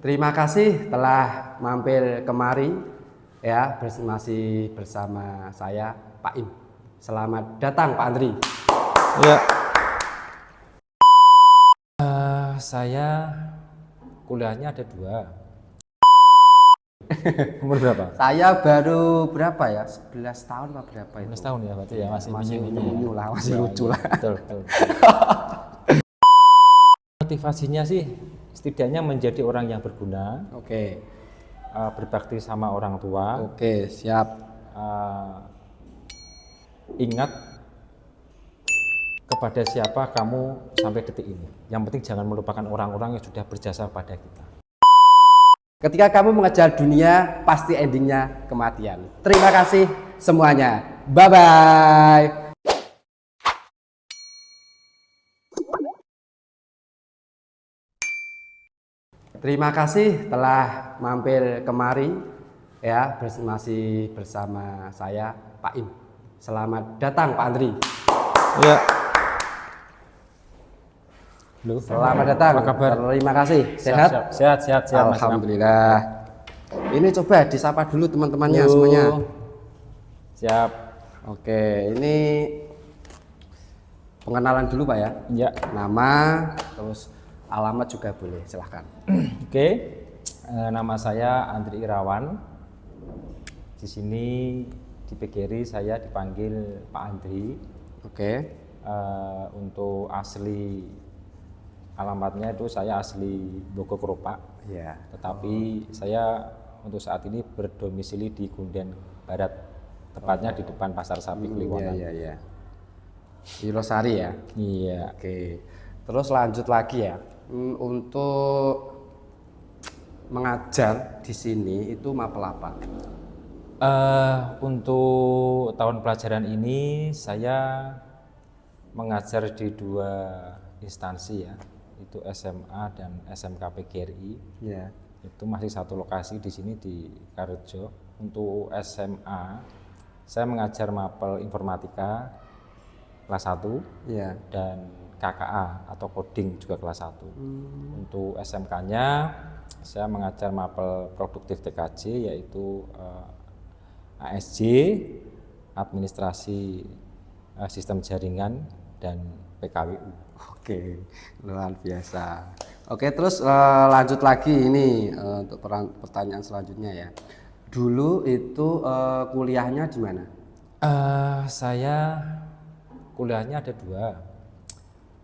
Terima kasih telah mampir kemari ya, masih bersama saya Pak Im. Selamat datang Pak Andri. Ya. Saya kuliahnya ada 2. Umur berapa? Saya baru berapa ya? 11 tahun apa berapa itu? 11 tahun ya berarti ya, masih unyu lah, masih Ya, lucu ya, lah. Betul. Motivasinya sih setidaknya menjadi orang yang berguna, Oke, berbakti sama orang tua, oke, siap. ingat kepada siapa kamu sampai detik ini. Yang penting jangan melupakan orang-orang yang sudah berjasa pada kita. Ketika kamu mengejar dunia, pasti endingnya kematian. Terima kasih semuanya. Bye-bye. Terima kasih telah mampir kemari ya, masih bersama saya Pak Im. Selamat datang Pak Andri. Ya. Selamat datang. Apa kabar? Terima kasih. Sehat? Sehat. Alhamdulillah. Ini coba disapa dulu teman-temannya semuanya. Siap. Oke, ini pengenalan dulu Pak ya. Ya. Nama, terus alamat juga boleh, silahkan. Oke. Nama saya Andri Irawan. Di sini di PGRI saya dipanggil Pak Andri. Oke. Untuk asli alamatnya itu saya asli Bogor Keropak. Ya. Tetapi saya untuk saat ini berdomisili di Kunden Barat, tepatnya di depan Pasar Sapi Kliwonan. Iya. Di Losari ya. Iya. Oke. Terus lanjut lagi ya. Untuk mengajar di sini itu mapel apa? Untuk tahun pelajaran ini saya mengajar di 2 instansi ya, itu SMA dan SMK PGRI. Ya. Itu masih satu lokasi di sini di Karejo. Untuk SMA saya mengajar mapel informatika kelas 1 Ya. dan KKA atau coding juga kelas 1. Untuk SMK-nya saya mengajar mapel produktif TKJ yaitu ASJ, administrasi sistem jaringan dan PKWU. Oke, luar biasa. Oke, terus lanjut lagi ini untuk pertanyaan selanjutnya ya. Dulu itu kuliahnya di mana? Saya kuliahnya ada 2.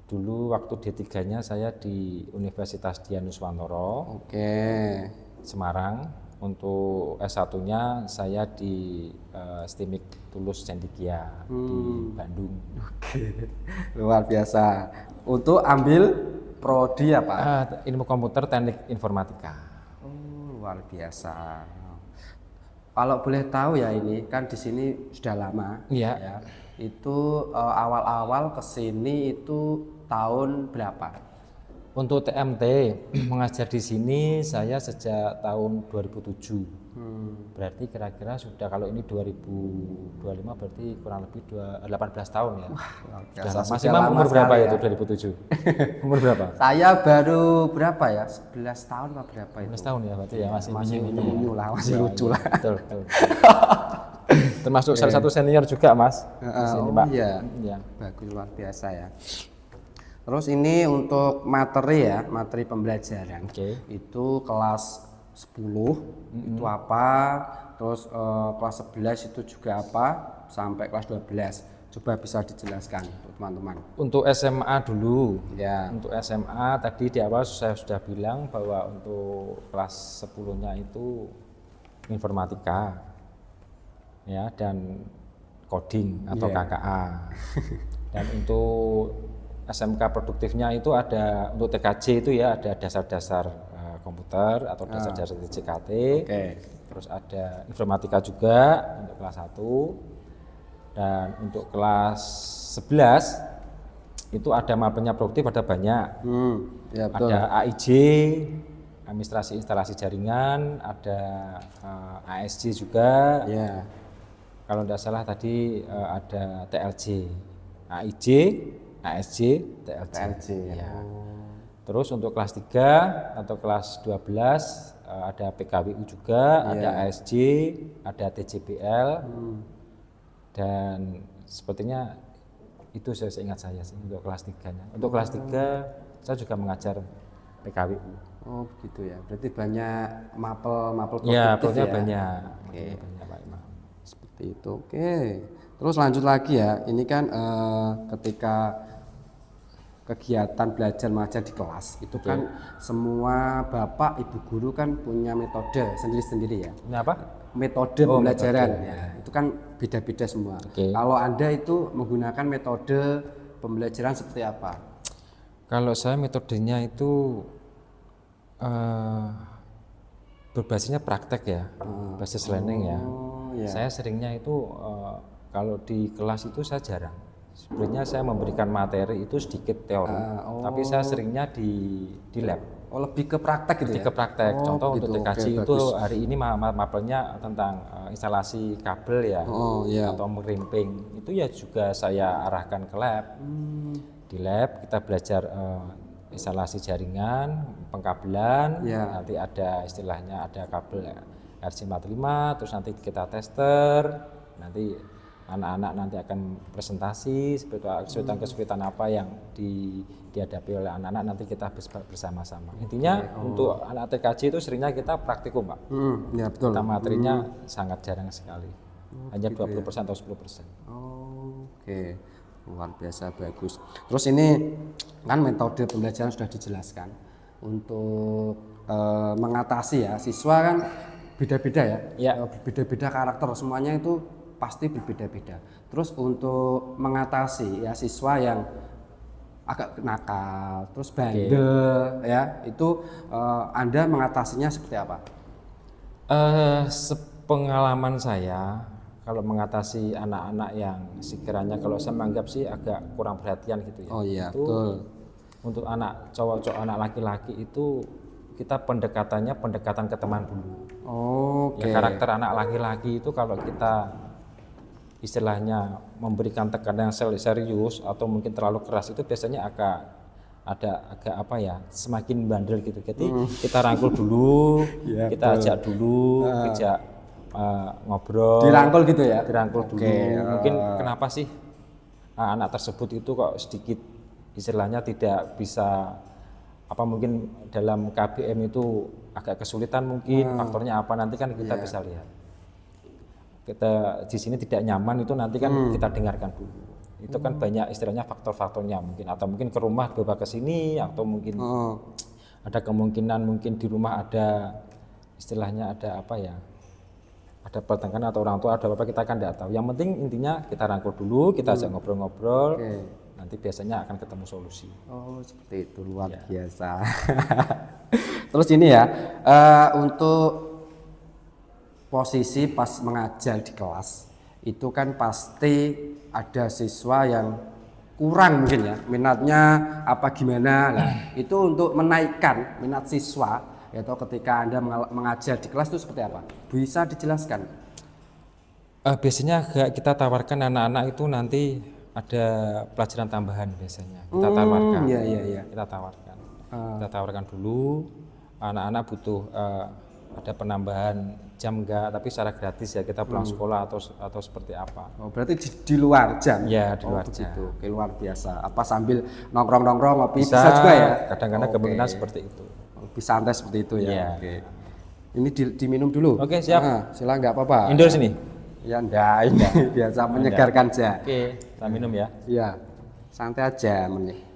Dulu waktu D3-nya saya di Universitas Dianuswantoro, Oke. Semarang. Untuk S1-nya saya di STIMIK Tulus Cendikia di Bandung. Oke, luar biasa. Untuk ambil prodi apa? Ilmu komputer teknik informatika. Oh, luar biasa. Kalau boleh tahu ya, ini kan di sini sudah lama. Iya. Ya. Itu awal-awal ke sini itu tahun berapa? Untuk TMT mengajar di sini saya sejak tahun 2007. Berarti kira-kira sudah, kalau ini 2025 berarti kurang lebih 18 tahun ya. Biasa, Mas Imam umur berapa itu 2007? Umur berapa? Saya baru berapa ya? 11 tahun apa berapa itu? 11 tahun ya berarti ya, masih unyu lah, masih lucu lah. Betul. Termasuk salah satu senior juga Mas. Di sini, Pak. Iya. Bagus, luar biasa ya. Terus ini untuk materi ya, materi pembelajaran. Oke. Itu kelas 10 itu apa, terus kelas 11 itu juga apa, sampai kelas 12. Coba bisa dijelaskan untuk teman-teman. Untuk SMA dulu. Ya. Untuk SMA tadi di awal saya sudah bilang bahwa untuk kelas 10-nya itu informatika ya, dan coding atau KKA. Dan untuk SMK produktifnya itu ada, untuk TKJ itu ya ada dasar-dasar komputer atau dasar-dasar JKT. Terus ada informatika juga untuk kelas 1. Dan untuk kelas 11 itu ada mapelnya produktif, ada banyak. Ya, betul. Ada AIJ, administrasi instalasi jaringan, ada ASJ juga. Ya. Kalau tidak salah tadi ada TLJ, AIJ, ASJ, TLJ. TLJ. Ya. Terus untuk kelas 3 atau kelas 12 ada PKWU juga, ada ASJ, ada TJBL, dan sepertinya itu saya ingat saya sih untuk kelas 3-nya. Untuk kelas 3 saya juga mengajar PKWU. Oh begitu ya, berarti banyak mapel Ya, produktif ya. banyak. Oke. Banyak Pak Imam. Seperti itu. Oke. Terus lanjut lagi ya. Ini kan ketika kegiatan belajar mengajar di kelas itu kan semua bapak ibu guru kan punya metode sendiri-sendiri ya. Ini apa? Metode pembelajaran ya. Itu kan beda-beda semua. Oke. Kalau Anda itu menggunakan metode pembelajaran seperti apa? Kalau saya metodenya itu berbasisnya praktek ya, basis learning ya. iya. Saya seringnya itu kalau di kelas itu saya jarang. Sebenarnya saya memberikan materi itu sedikit teori, tapi saya seringnya di lab. Oh lebih ke praktek gitu Lebih ya? ke praktek. Oh, Contoh begitu. untuk TKJ Oke, itu bagus. hari ini mapelnya tentang instalasi kabel ya, Oh iya. atau merimping. Itu ya juga saya arahkan ke lab. Di lab kita belajar instalasi jaringan, pengkabelan, Ya. nanti ada istilahnya ada kabel RJ45, terus nanti kita tester, nanti anak-anak nanti akan presentasi kesulitan-kesulitan apa yang dihadapi oleh anak-anak, nanti kita bersama-sama. Intinya untuk anak TKJ itu seringnya kita praktikum Pak. Ya betul. Kita materinya sangat jarang sekali, hanya 20% atau 10%. Oh, oke, luar biasa bagus. Terus ini kan metode pembelajaran sudah dijelaskan untuk mengatasi ya siswa kan beda-beda ya, Ya. Beda-beda karakter semuanya itu pasti berbeda-beda. Terus untuk mengatasi ya siswa yang agak nakal, terus bandel ya itu Anda mengatasinya seperti apa? Sepengalaman saya, kalau mengatasi anak-anak yang sekiranya kalau saya menganggap sih agak kurang perhatian gitu ya. Oh iya, Itu betul. untuk anak cowok-cowok, anak laki-laki itu kita pendekatannya pendekatan ke teman dulu. Oke. Ya, karakter anak laki-laki itu kalau kita istilahnya memberikan tekanan yang serius atau mungkin terlalu keras itu biasanya agak apa ya, semakin bandel gitu. Jadi kita rangkul dulu, Ya, kita ajak dulu, ajak ngobrol. Dirangkul gitu ya? Dirangkul Oke, dulu. Mungkin kenapa sih anak tersebut itu kok sedikit istilahnya tidak bisa apa, mungkin dalam KBM itu agak kesulitan, mungkin faktornya apa, nanti kan kita bisa lihat. Kita di sini tidak nyaman itu nanti kan kita dengarkan dulu. Itu kan banyak istilahnya faktor-faktornya mungkin, atau mungkin ke rumah coba ke sini, atau mungkin ada kemungkinan mungkin di rumah ada istilahnya ada apa ya, ada pertengkaran atau orang tua ada apa, kita kan tidak tahu. Yang penting intinya kita rangkul dulu, kita ajak ngobrol-ngobrol, nanti biasanya akan ketemu solusi. Oh seperti itu, luar biasa. Terus ini ya untuk posisi pas mengajar di kelas itu kan pasti ada siswa yang kurang mungkin ya minatnya apa gimana. Nah itu untuk menaikkan minat siswa atau ketika Anda mengajar di kelas itu seperti apa? Bisa dijelaskan? Biasanya kita tawarkan anak-anak itu nanti ada pelajaran tambahan biasanya kita tawarkan. Iya. Kita tawarkan. Kita tawarkan dulu, anak-anak butuh ada penambahan jam enggak, tapi secara gratis ya, kita pulang sekolah atau seperti apa. Oh, berarti di luar jam? Ya, di luar jam. Begitu. Oke, luar biasa. Apa sambil nongkrong-nongkrong ngopi Bisa juga ya? Kadang-kadang kemungkinan seperti itu. Lebih santai seperti itu ya. Iya. Oke. Ini diminum dulu. Oke, siap. Silakan nggak apa-apa. Indoor sini. Ya enggak, ini biasa menyegarkan aja. Oke, kita minum ya. Iya. Santai aja menik.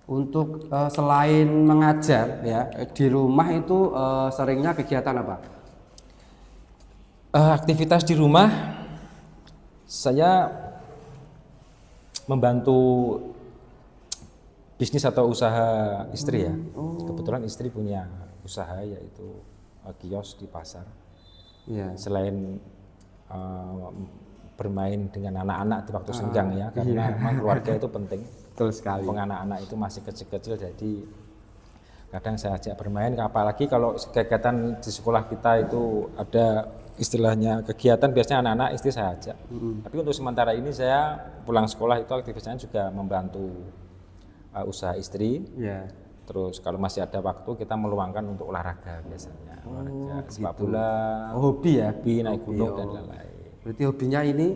Untuk selain mengajar ya di rumah itu seringnya kegiatan apa? Aktivitas di rumah saya membantu bisnis atau usaha istri ya. Kebetulan istri punya usaha yaitu kios di pasar. Iya. Selain bermain dengan anak-anak di waktu senggang ya, karena memang keluarga itu penting. Betul sekali. Anak-anak itu masih kecil-kecil, jadi kadang saya ajak bermain, apalagi kalau kegiatan di sekolah kita itu ada istilahnya kegiatan biasanya anak-anak istri saya ajak. Tapi untuk sementara ini saya pulang sekolah itu aktivitasnya juga membantu usaha istri. Ya. Terus kalau masih ada waktu kita meluangkan untuk olahraga biasanya, olahraga sepak bola, Hobi ya? hobi naik gunung dan lain-lain. Berarti hobinya ini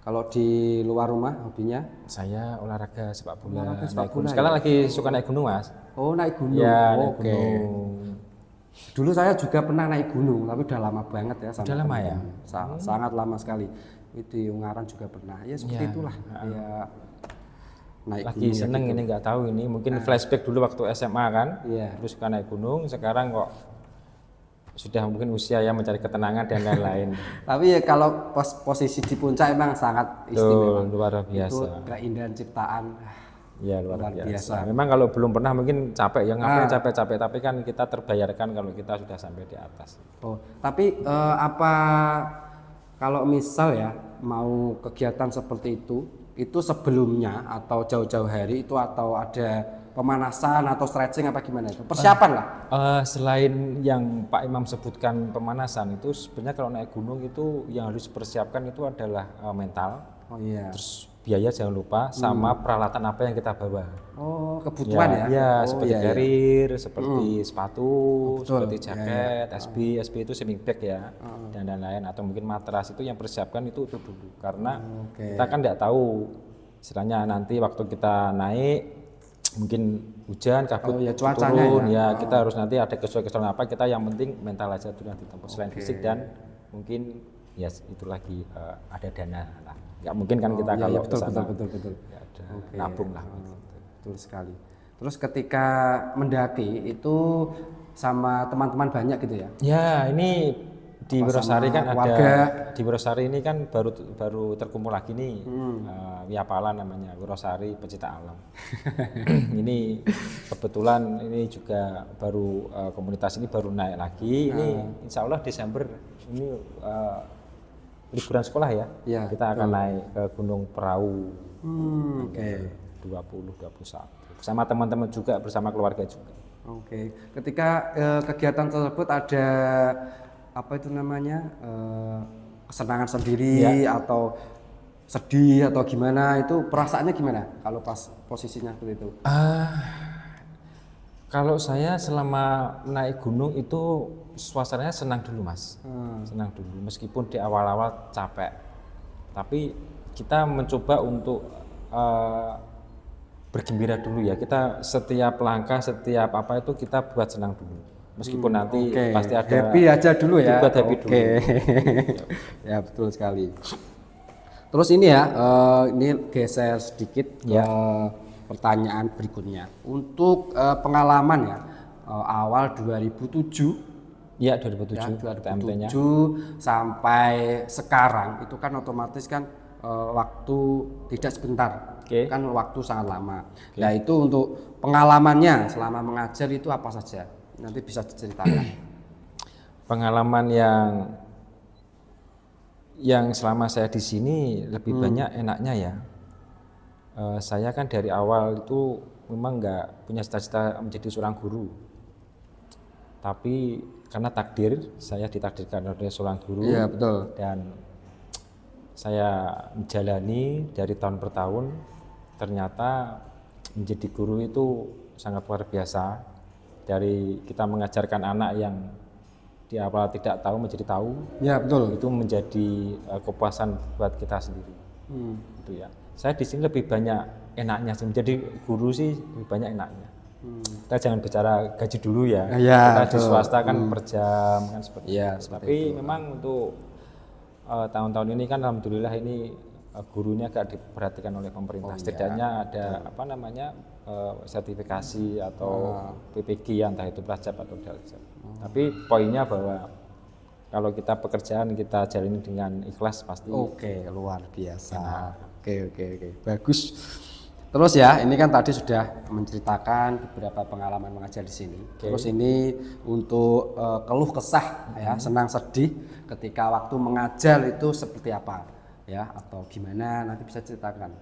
kalau di luar rumah hobinya? Saya olahraga sepak bola, Olahraga sepak naik gunung. bola, Sekarang lagi suka naik gunung, Mas. Oh, naik gunung. Ya, naik Oke. gunung. Dulu saya juga pernah naik gunung, tapi udah lama banget ya. Udah lama ya? Sangat lama sekali. Itu di Ungaran juga pernah. Ya seperti itulah. Ya naik Lagi gunung. seneng ini nggak tahu ini mungkin flashback dulu waktu SMA kan. Iya. Terus suka naik gunung, sekarang kok sudah mungkin usia ya mencari ketenangan dan lain-lain. Tapi ya kalau posisi di puncak emang sangat istimewa. Tuh, luar Itu biasa. keindahan ciptaan. Ya luar Luar biasa. Memang kalau belum pernah mungkin capek ya ngapain capek-capek, tapi kan kita terbayarkan kalau kita sudah sampai di atas. Oh, tapi apa kalau misal ya mau kegiatan seperti itu sebelumnya atau jauh-jauh hari itu atau ada pemanasan atau stretching apa gimana itu? Persiapan lah. Selain yang Pak Imam sebutkan pemanasan itu sebenarnya kalau naik gunung itu yang harus dipersiapkan itu adalah mental, Oh iya. terus biaya jangan lupa sama peralatan apa yang kita bawa. Oh, kebutuhan ya? Ya, Oh, seperti iya, iya. carrier, seperti sepatu, seperti Iya, jaket, SB itu sleeping bag ya, dan lain-lain atau mungkin matras itu yang persiapkan itu dulu karena Oke. kita kan tidak tahu istilahnya nanti waktu kita naik mungkin hujan kabut Oh, ya, cuacanya turun ya. ya kita harus nanti ada kesulitan apa kita yang penting mental aja dulu yang ditempuh selain fisik dan mungkin ya itu lagi ada dana lah nggak mungkin kan kita Iya, kalau iya, betul, kesana betul. nggak ada nabung lah gitu. Betul sekali. Terus ketika mendaki itu sama teman-teman banyak gitu ya? Ya, ini di Apa Wirosari sama kan keluarga? ada di Wirosari ini kan baru terkumpul lagi nih Wiapala namanya Wirosari Pecinta Alam. Ini kebetulan ini juga baru komunitas ini baru naik lagi. Ini Insya Allah Desember ini liburan sekolah ya. Ya, Kita akan naik ke Gunung Perahu Oke. 2021 bersama teman-teman juga bersama keluarga juga. Oke. Ketika kegiatan tersebut ada apa itu namanya kesenangan sendiri atau sedih atau gimana itu perasaannya gimana kalau pas posisinya seperti itu? Kalau saya selama naik gunung itu suasananya senang dulu mas, senang dulu meskipun di awal-awal capek, tapi kita mencoba untuk bergembira dulu ya. Kita setiap langkah, setiap apa itu kita buat senang dulu, meskipun nanti pasti ada happy aja dulu ya. buat happy dulu. Ya betul sekali. Terus ini ya, ini geser sedikit ke pertanyaan berikutnya. Untuk pengalaman ya, awal 2007 Ya 2007, ya, TMT-nya. 2007 sampai sekarang itu kan otomatis kan waktu tidak sebentar, kan waktu sangat lama. Nah itu untuk pengalamannya selama mengajar itu apa saja? Nanti bisa diceritakan. Pengalaman yang selama saya di sini lebih banyak enaknya ya. Saya kan dari awal itu memang nggak punya cita-cita menjadi seorang guru, tapi karena takdir saya ditakdirkan oleh seorang guru. Iya betul. Dan saya menjalani dari tahun per tahun, ternyata menjadi guru itu sangat luar biasa. Dari kita mengajarkan anak yang di awal tidak tahu menjadi tahu, Ya betul. itu menjadi kepuasan buat kita sendiri. Itu ya. Saya di sini lebih banyak enaknya sih, menjadi guru sih lebih banyak enaknya. Kita jangan bicara gaji dulu ya. Ya, Kita di swasta kan per jam kan seperti Ya, itu. Tapi memang untuk tahun-tahun ini kan alhamdulillah ini gurunya agak diperhatikan oleh pemerintah. Setidaknya ada apa namanya sertifikasi atau PPG entah itu prajab atau daljab. Tapi poinnya bahwa kalau kita pekerjaan kita jalani dengan ikhlas pasti. Oke, luar biasa. Oke, bagus. Terus ya, ini kan tadi sudah menceritakan beberapa pengalaman mengajar di sini. Terus ini untuk keluh kesah ya, senang sedih ketika waktu mengajar itu seperti apa ya atau gimana nanti bisa ceritakan.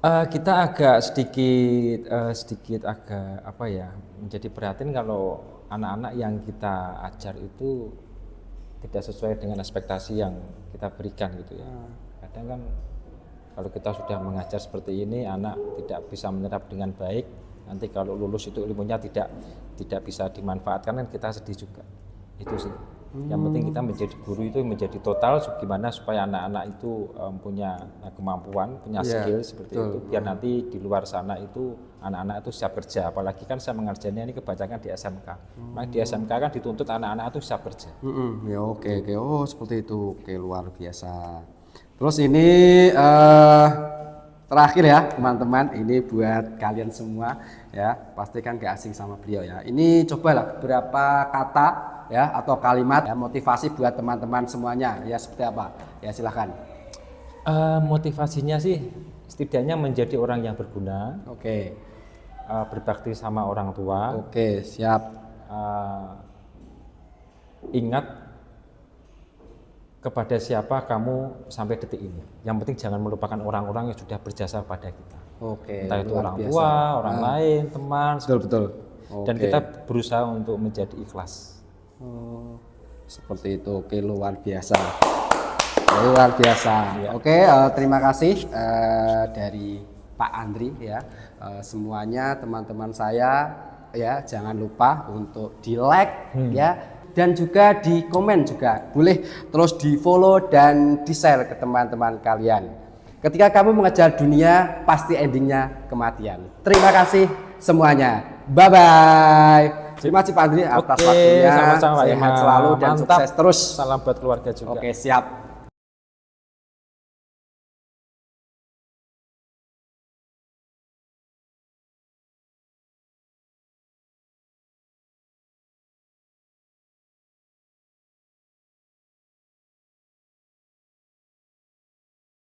Kita agak sedikit agak apa ya menjadi prihatin kalau anak-anak yang kita ajar itu tidak sesuai dengan ekspektasi yang kita berikan gitu ya. Kadang kan kalau kita sudah mengajar seperti ini, anak tidak bisa menyerap dengan baik, nanti kalau lulus itu ilmunya tidak bisa dimanfaatkan, kan kita sedih juga. Itu sih. Yang penting kita menjadi guru itu menjadi total, gimana supaya anak-anak itu punya kemampuan, punya skill seperti itu, biar nanti di luar sana itu anak-anak itu siap kerja. Apalagi kan saya mengajarnya ini kebanyakan di SMK. Nah, di SMK kan dituntut anak-anak itu siap kerja. Ya oke. Oh seperti itu, oke luar biasa. Terus ini terakhir ya teman-teman, ini buat kalian semua ya, pasti kan gak asing sama beliau ya. Ini cobalah beberapa kata ya atau kalimat ya, motivasi buat teman-teman semuanya ya, seperti apa ya, silahkan. Motivasinya sih setidaknya menjadi orang yang berguna, Oke. berbakti sama orang tua. Oke, siap. Ingat kepada siapa kamu sampai detik ini. Yang penting jangan melupakan orang-orang yang sudah berjasa pada kita. Oke. Entah itu luar orang biasa. tua, orang lain, teman. Betul. Dan Oke. kita berusaha untuk menjadi ikhlas. Oh, seperti itu. Oke, luar biasa. Luar biasa. Oke, terima kasih dari Pak Andri ya. Semuanya teman-teman saya ya, jangan lupa untuk di like ya, dan juga di komen juga. Boleh terus di follow dan di share ke teman-teman kalian. Ketika kamu mengejar dunia, pasti endingnya kematian. Terima kasih semuanya. Bye bye. Terima kasih Pak Andri atas waktunya. sama-sama, Sehat Imam. selalu dan Mantap. sukses terus. Salam buat keluarga juga. Oke, siap.